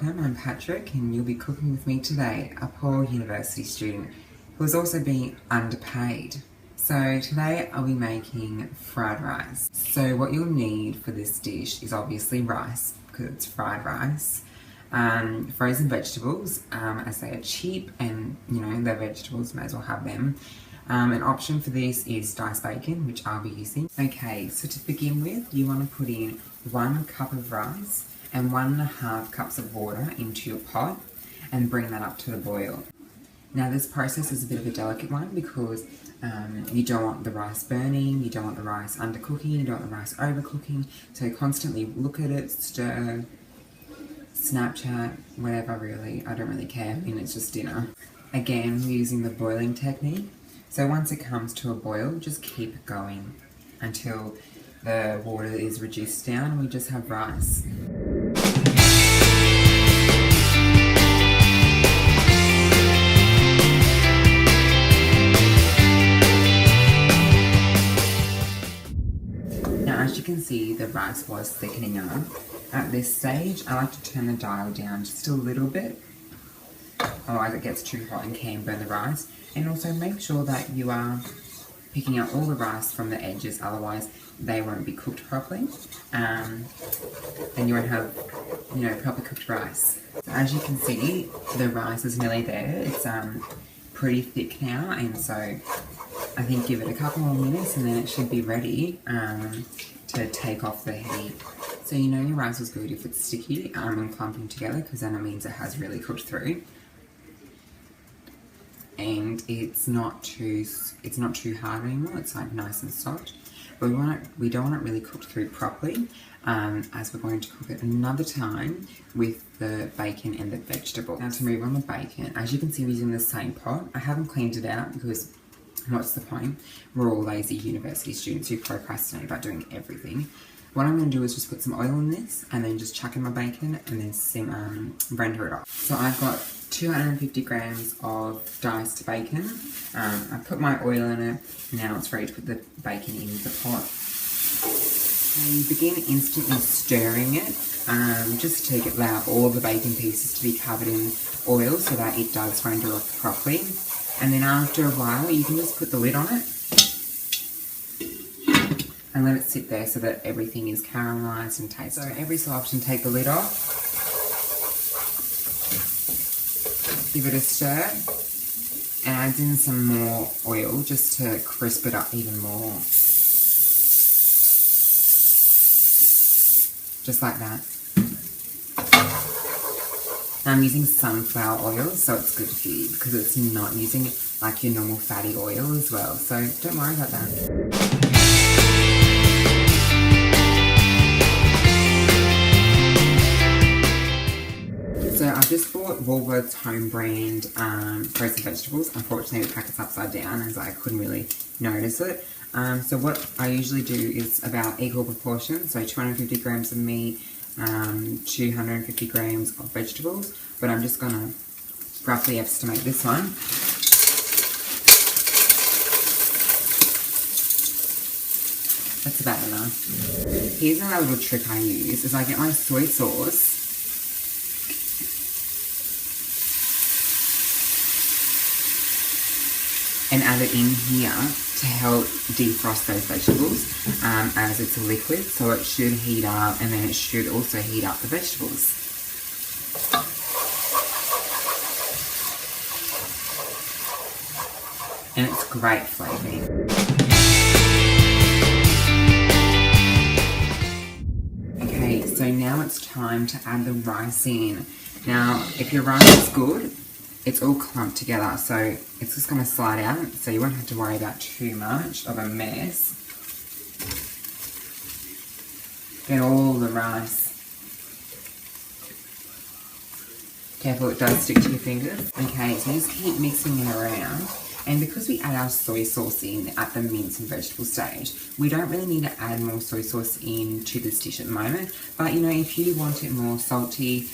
welcome. I'm Patrick and you'll be cooking with me today, a poor university student who is also being underpaid. So today I'll be making fried rice. So what you'll need for this dish is obviously rice, because it's fried rice, frozen vegetables, as they are cheap and they're vegetables, may as well have them. An option for this is diced bacon, which I'll be using. Okay, so to begin with, you want to put in 1 cup of rice and 1.5 cups of water into your pot and bring that up to the boil. Now this process is a bit of a delicate one because you don't want the rice burning, you don't want the rice undercooking, you don't want the rice overcooking, so constantly look at it, stir, Snapchat, whatever really, I don't really care, I mean it's just dinner. Again, we're using the boiling technique, so once it comes to a boil, just keep going until the water is reduced down and we just have rice. Now as you can see, the rice was thickening up. At this stage, I like to turn the dial down just a little bit, otherwise it gets too hot and can burn the rice. And also make sure that you are picking out all the rice from the edges, otherwise they won't be cooked properly, and you won't have, proper cooked rice. So as you can see, the rice is nearly there. It's pretty thick now, and so I think give it a couple more minutes and then it should be ready to take off the heat. So your rice is good if it's sticky and clumping together, because then it means it has really cooked through. And it's not too hard anymore. It's like nice and soft. But we don't want it really cooked through properly, as we're going to cook it another time with the bacon and the vegetable. Now to move on the bacon, as you can see, we're using the same pot. I haven't cleaned it out because what's the point? We're all lazy university students who procrastinate about doing everything. What I'm going to do is just put some oil in this and then just chuck in my bacon and then render it off. So I've got 250 grams of diced bacon. I put my oil in it, now it's ready to put the bacon in the pot. And you begin instantly stirring it, just to allow all the bacon pieces to be covered in oil so that it does render off properly. And then after a while, you can just put the lid on it and let it sit there so that everything is caramelized and tasty. So every so often take the lid off, give it a stir, and add in some more oil just to crisp it up even more. Just like that. Now I'm using sunflower oil, so it's good for you because it's not using like your normal fatty oil as well, so don't worry about that. So I've just bought Woolworths home brand frozen vegetables. Unfortunately the packet's upside down as I couldn't really notice it. So what I usually do is about equal proportions, so 250 grams of meat, 250 grams of vegetables, but I'm just going to roughly estimate this one. That's about enough. Here's another little trick I use, is I get my soy sauce and add it in here to help defrost those vegetables, as it's a liquid, so it should heat up and then it should also heat up the vegetables. And it's great flavouring. Okay, so now it's time to add the rice in. Now, if your rice is good, it's all clumped together, so it's just going to slide out, so you won't have to worry about too much of a mess. Get all the rice. Careful, it does stick to your fingers. Okay, so just keep mixing it around. And because we add our soy sauce in at the mince and vegetable stage, we don't really need to add more soy sauce in to this dish at the moment. But if you want it more salty,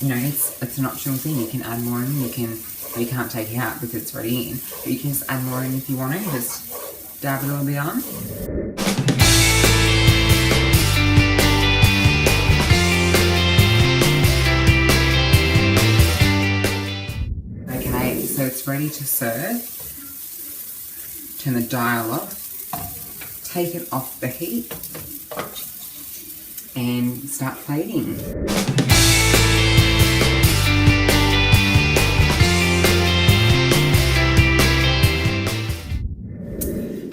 it's an optional thing. You can add more in. You can't take it out because it's already in. But you can just add more in if you want to. Just dab a little bit on. ready to serve, turn the dial off, take it off the heat and start plating.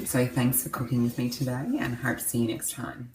So thanks for cooking with me today and hope to see you next time.